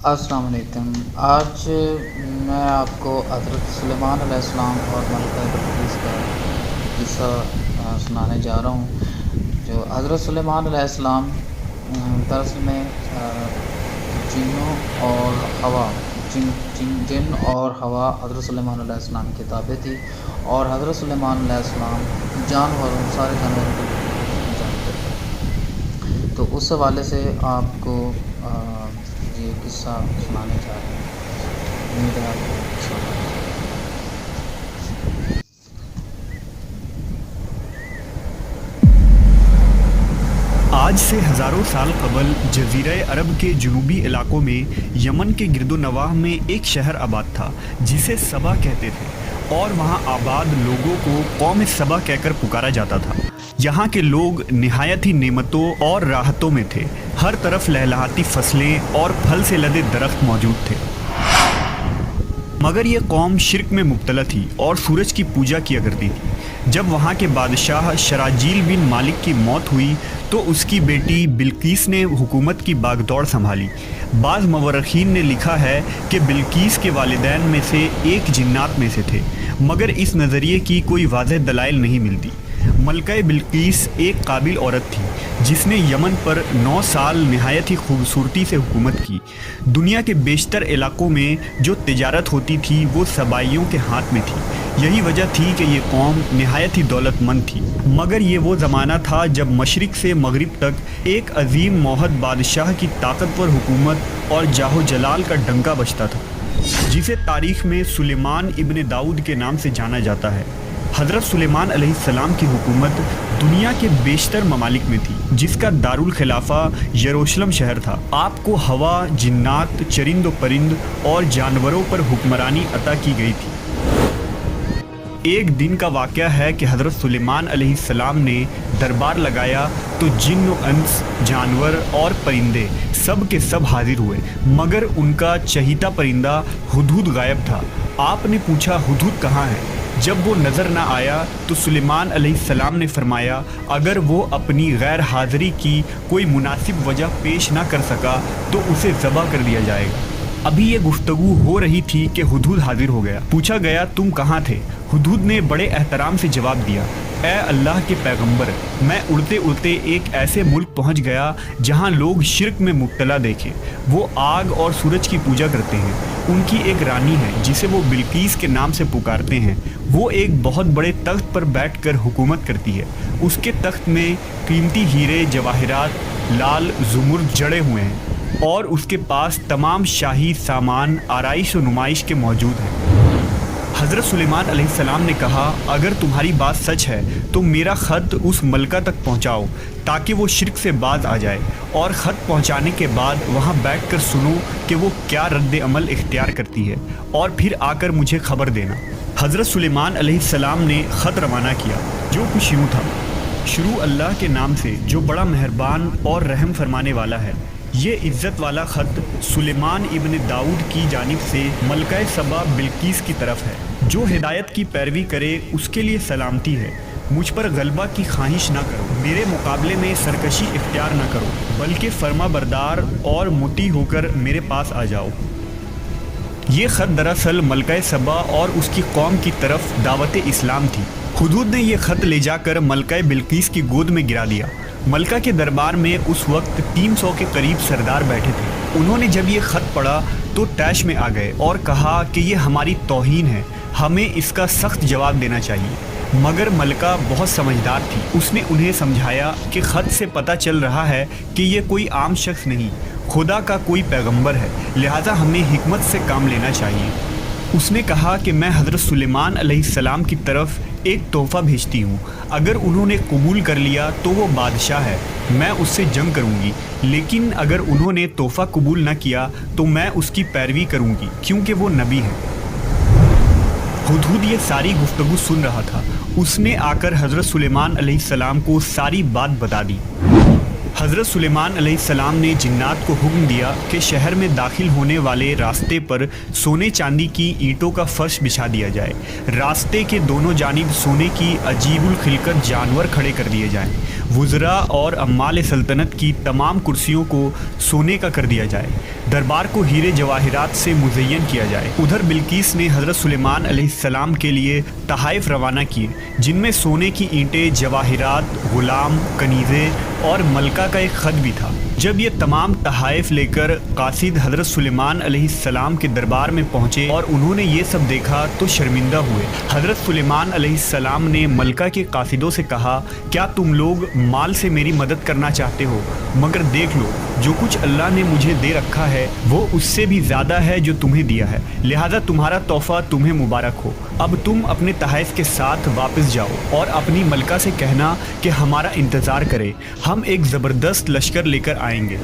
السلام علیکم۔ آج میں آپ کو حضرت سلیمان علیہ السلام اور ملکہ بلقیس کا قصہ سنانے جا رہا ہوں۔ جو حضرت سلیمان علیہ السلام دراصل میں جنوں اور ہوا جن اور ہوا حضرت سلیمان علیہ السلام کی تابع تھی، اور حضرت سلیمان علیہ السلام سارے جانوروں کو جانتے تھے۔ تو اس حوالے سے آپ کو یہ قصہ سنانے جا رہے ہیں۔ امید ہے آپ کو پسند آئے۔ آج سے ہزاروں سال قبل جزیرہ عرب کے جنوبی علاقوں میں یمن کے گرد و نواح میں ایک شہر آباد تھا جسے سبا کہتے تھے، اور وہاں آباد لوگوں کو قوم سبا کہہ کر پکارا جاتا تھا۔ یہاں کے لوگ نہایت ہی نعمتوں اور راحتوں میں تھے۔ ہر طرف لہلہاتی فصلیں اور پھل سے لدے درخت موجود تھے، مگر یہ قوم شرک میں مبتلا تھی اور سورج کی پوجا کیا کرتی تھی۔ جب وہاں کے بادشاہ شراجیل بن مالک کی موت ہوئی تو اس کی بیٹی بلقیس نے حکومت کی باغ دوڑ سنبھالی۔ بعض مورخین نے لکھا ہے کہ بلقیس کے والدین میں سے ایک جنات میں سے تھے، مگر اس نظریے کی کوئی واضح دلائل نہیں ملتی۔ ملکہ بلقیس ایک قابل عورت تھی جس نے یمن پر 9 سال نہایت ہی خوبصورتی سے حکومت کی۔ دنیا کے بیشتر علاقوں میں جو تجارت ہوتی تھی وہ سبائیوں کے ہاتھ میں تھی۔ یہی وجہ تھی کہ یہ قوم نہایت ہی دولت مند تھی، مگر یہ وہ زمانہ تھا جب مشرق سے مغرب تک ایک عظیم موحد بادشاہ کی طاقتور حکومت اور جاہ و جلال کا ڈنکا بجتا تھا، جسے تاریخ میں سلیمان ابن داؤد کے نام سے جانا جاتا ہے۔ حضرت سلیمان علیہ السلام کی حکومت دنیا کے بیشتر ممالک میں تھی، جس کا دارالخلافہ یروشلم شہر تھا۔ آپ کو ہوا، جنات، چرند و پرند اور جانوروں پر حکمرانی عطا کی گئی تھی۔ ایک دن کا واقعہ ہے کہ حضرت سلیمان علیہ السلام نے دربار لگایا تو جن و انس، جانور اور پرندے سب کے سب حاضر ہوئے، مگر ان کا چہیتا پرندہ ہدہد غائب تھا۔ آپ نے پوچھا ہدہد کہاں ہے؟ جب وہ نظر نہ آیا تو سلیمان علیہ السلام نے فرمایا اگر وہ اپنی غیر حاضری کی کوئی مناسب وجہ پیش نہ کر سکا تو اسے ذبح کر دیا جائے گا۔ ابھی یہ گفتگو ہو رہی تھی کہ ہدہد حاضر ہو گیا۔ پوچھا گیا تم کہاں تھے؟ ہدہد نے بڑے احترام سے جواب دیا، اے اللہ کے پیغمبر، میں اڑتے اڑتے ایک ایسے ملک پہنچ گیا جہاں لوگ شرک میں مبتلا دیکھے۔ وہ آگ اور سورج کی پوجا کرتے ہیں۔ ان کی ایک رانی ہے جسے وہ بلقیس کے نام سے پکارتے ہیں۔ وہ ایک بہت بڑے تخت پر بیٹھ کر حکومت کرتی ہے۔ اس کے تخت میں قیمتی ہیرے جواہرات لال زمرد جڑے ہوئے ہیں، اور اس کے پاس تمام شاہی سامان آرائش و نمائش کے موجود ہیں۔ حضرت سلیمان علیہ السلام نے کہا اگر تمہاری بات سچ ہے تو میرا خط اس ملکہ تک پہنچاؤ تاکہ وہ شرک سے باز آ جائے، اور خط پہنچانے کے بعد وہاں بیٹھ کر سنو کہ وہ کیا رد عمل اختیار کرتی ہے، اور پھر آ کر مجھے خبر دینا۔ حضرت سلیمان علیہ السلام نے خط روانہ کیا جو کچھ یوں تھا، شروع اللہ کے نام سے جو بڑا مہربان اور رحم فرمانے والا ہے۔ یہ عزت والا خط سلیمان ابن داؤد کی جانب سے ملکہ سبا بلقیس کی طرف ہے۔ جو ہدایت کی پیروی کرے اس کے لیے سلامتی ہے۔ مجھ پر غلبہ کی خواہش نہ کرو، میرے مقابلے میں سرکشی اختیار نہ کرو، بلکہ فرما بردار اور مطیع ہو کر میرے پاس آ جاؤ۔ یہ خط دراصل ملکہ سبا اور اس کی قوم کی طرف دعوت اسلام تھی۔ ہدہد نے یہ خط لے جا کر ملکہ بلقیس کی گود میں گرا دیا۔ ملکہ کے دربار میں اس وقت 300 کے قریب سردار بیٹھے تھے۔ انہوں نے جب یہ خط پڑھا تو طیش میں آ گئے اور کہا کہ یہ ہماری توہین ہے، ہمیں اس کا سخت جواب دینا چاہیے۔ مگر ملکہ بہت سمجھدار تھی، اس نے انہیں سمجھایا کہ خط سے پتہ چل رہا ہے کہ یہ کوئی عام شخص نہیں، خدا کا کوئی پیغمبر ہے، لہٰذا ہمیں حکمت سے کام لینا چاہیے۔ اس نے کہا کہ میں حضرت سلیمان علیہ السلام کی طرف ایک تحفہ بھیجتی ہوں، اگر انہوں نے قبول کر لیا تو وہ بادشاہ ہے، میں اس سے جنگ کروں گی، لیکن اگر انہوں نے تحفہ قبول نہ کیا تو میں اس کی پیروی کروں گی کیونکہ وہ نبی ہے۔ ہدہد یہ ساری گفتگو سن رہا تھا۔ اس نے آ کر حضرت سلیمان علیہ السلام کو ساری بات بتا دی۔ حضرت سلیمان علیہ السلام نے جنات کو حکم دیا کہ شہر میں داخل ہونے والے راستے پر سونے چاندی کی اینٹوں کا فرش بچھا دیا جائے، راستے کے دونوں جانب سونے کی عجیب الخلقت جانور کھڑے کر دیے جائیں، وزراء اور عمال سلطنت کی تمام کرسیوں کو سونے کا کر دیا جائے، دربار کو ہیرے جواہرات سے مزین کیا جائے۔ ادھر بلقیس نے حضرت سلیمان علیہ السلام کے لیے تحائف روانہ کیے، جن میں سونے کی اینٹیں، جواہرات، غلام، کنیزیں اور ملکہ کا ایک خط بھی تھا۔ جب یہ تمام تحائف لے کر قاصد حضرت سلیمان علیہ السلام کے دربار میں پہنچے اور انہوں نے یہ سب دیکھا تو شرمندہ ہوئے۔ حضرت سلیمان علیہ السلام نے ملکہ کے قاصدوں سے کہا، کیا تم لوگ مال سے میری مدد کرنا چاہتے ہو؟ مگر دیکھ لو، جو کچھ اللہ نے مجھے دے رکھا ہے وہ اس سے بھی زیادہ ہے جو تمہیں دیا ہے، لہذا تمہارا تحفہ تمہیں مبارک ہو۔ اب تم اپنے تحائف کے ساتھ واپس جاؤ اور اپنی ملکہ سے کہنا کہ ہمارا انتظار کرے، ہم ایک زبردست لشکر لے کر آئیں گے۔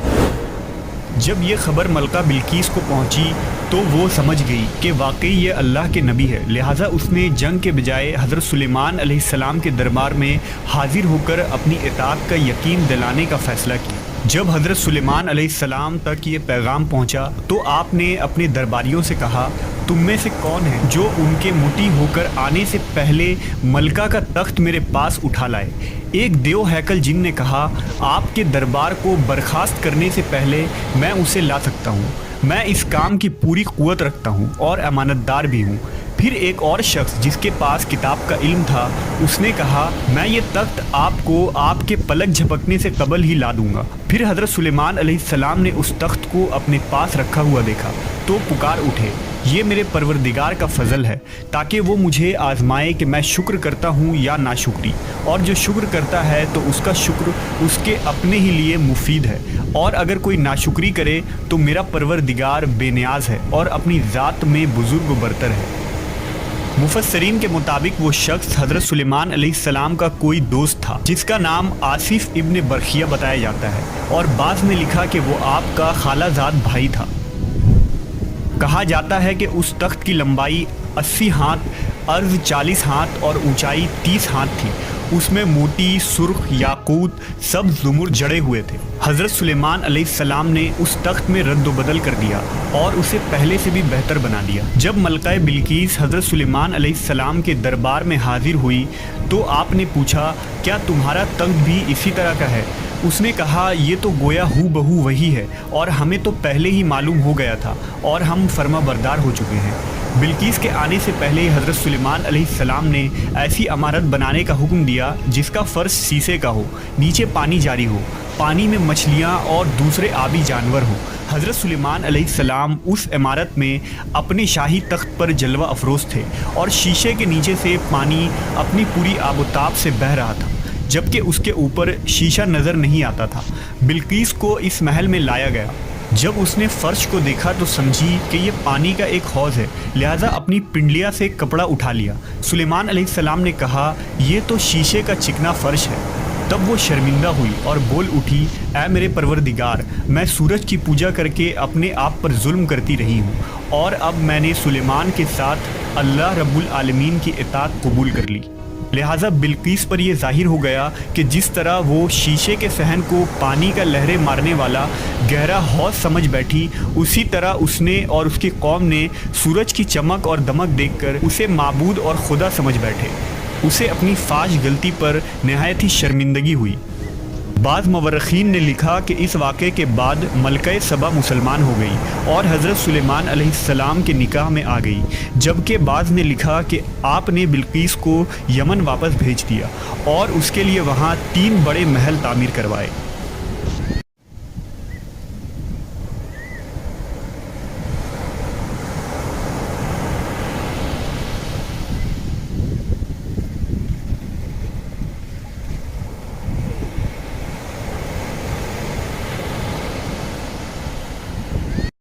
جب یہ خبر ملکہ بلقیس کو پہنچی تو وہ سمجھ گئی کہ واقعی یہ اللہ کے نبی ہے، لہٰذا اس نے جنگ کے بجائے حضرت سلیمان علیہ السلام کے دربار میں حاضر ہو کر اپنی اطاعت کا یقین دلانے کا فیصلہ کیا۔ جب حضرت سلیمان علیہ السلام تک یہ پیغام پہنچا تو آپ نے اپنے درباریوں سے کہا، تم میں سے کون ہے جو ان کے مٹی ہو کر آنے سے پہلے ملکہ کا تخت میرے پاس اٹھا لائے؟ ایک دیو ہیکل جن نے کہا، آپ کے دربار کو برخاست کرنے سے پہلے میں اسے لا سکتا ہوں، میں اس کام کی پوری قوت رکھتا ہوں اور امانت دار بھی ہوں۔ پھر ایک اور شخص جس کے پاس کتاب کا علم تھا، اس نے کہا، میں یہ تخت آپ کو آپ کے پلک جھپکنے سے قبل ہی لا دوں گا۔ پھر حضرت سلیمان علیہ السلام نے اس تخت کو اپنے پاس رکھا ہوا دیکھا تو پکار اٹھے، یہ میرے پروردگار کا فضل ہے تاکہ وہ مجھے آزمائے کہ میں شکر کرتا ہوں یا ناشکری، اور جو شکر کرتا ہے تو اس کا شکر اس کے اپنے ہی لیے مفید ہے، اور اگر کوئی ناشکری کرے تو میرا پروردگار بے نیاز ہے اور اپنی ذات میں بزرگ و برتر ہے۔ مفسرین کے مطابق وہ شخص حضرت سلیمان علیہ السلام کا کوئی دوست تھا جس کا نام آصف ابن برخیہ بتایا جاتا ہے، اور بعض نے لکھا کہ وہ آپ کا خالہ زاد بھائی تھا۔ کہا جاتا ہے کہ اس تخت کی لمبائی 80 ہاتھ، عرض 40 ہاتھ اور اونچائی 30 ہاتھ تھی۔ اس میں موتی، سرخ، یاقوت، سبز زمر جڑے ہوئے تھے۔ حضرت سلیمان علیہ السلام نے اس تخت میں رد و بدل کر دیا اور اسے پہلے سے بھی بہتر بنا دیا۔ جب ملکہ بلقیس حضرت سلیمان علیہ السلام کے دربار میں حاضر ہوئی تو آپ نے پوچھا، کیا تمہارا تخت بھی اسی طرح کا ہے؟ اس نے کہا، یہ تو گویا ہو بہو وہی ہے، اور ہمیں تو پہلے ہی معلوم ہو گیا تھا اور ہم فرما بردار ہو چکے ہیں۔ بلقیس کے آنے سے پہلے حضرت سلیمان علیہ السلام نے ایسی عمارت بنانے کا حکم دیا جس کا فرش شیشے کا ہو، نیچے پانی جاری ہو، پانی میں مچھلیاں اور دوسرے آبی جانور ہوں۔ حضرت سلیمان علیہ السلام اس عمارت میں اپنے شاہی تخت پر جلوہ افروز تھے، اور شیشے کے نیچے سے پانی اپنی پوری آب و تاب سے بہہ رہا تھا، جبکہ اس کے اوپر شیشہ نظر نہیں آتا تھا۔ بلقیس کو اس محل میں لایا گیا۔ جب اس نے فرش کو دیکھا تو سمجھی کہ یہ پانی کا ایک حوض ہے، لہذا اپنی پنڈلیا سے کپڑا اٹھا لیا۔ سلیمان علیہ السلام نے کہا، یہ تو شیشے کا چکنا فرش ہے۔ تب وہ شرمندہ ہوئی اور بول اٹھی، اے میرے پروردگار، میں سورج کی پوجا کر کے اپنے آپ پر ظلم کرتی رہی ہوں، اور اب میں نے سلیمان کے ساتھ اللہ رب العالمین کی اطاعت قبول کر لی۔ لہٰذا بلقیس پر یہ ظاہر ہو گیا کہ جس طرح وہ شیشے کے صحن کو پانی کا لہریں مارنے والا گہرا حوض سمجھ بیٹھی، اسی طرح اس نے اور اس کی قوم نے سورج کی چمک اور دمک دیکھ کر اسے معبود اور خدا سمجھ بیٹھے۔ اسے اپنی فاش غلطی پر نہایت ہی شرمندگی ہوئی۔ بعض مورخین نے لکھا کہ اس واقعے کے بعد ملکہ سبا مسلمان ہو گئی اور حضرت سلیمان علیہ السلام کے نکاح میں آ گئی، جبکہ بعض نے لکھا کہ آپ نے بلقیس کو یمن واپس بھیج دیا اور اس کے لیے وہاں 3 بڑے محل تعمیر کروائے۔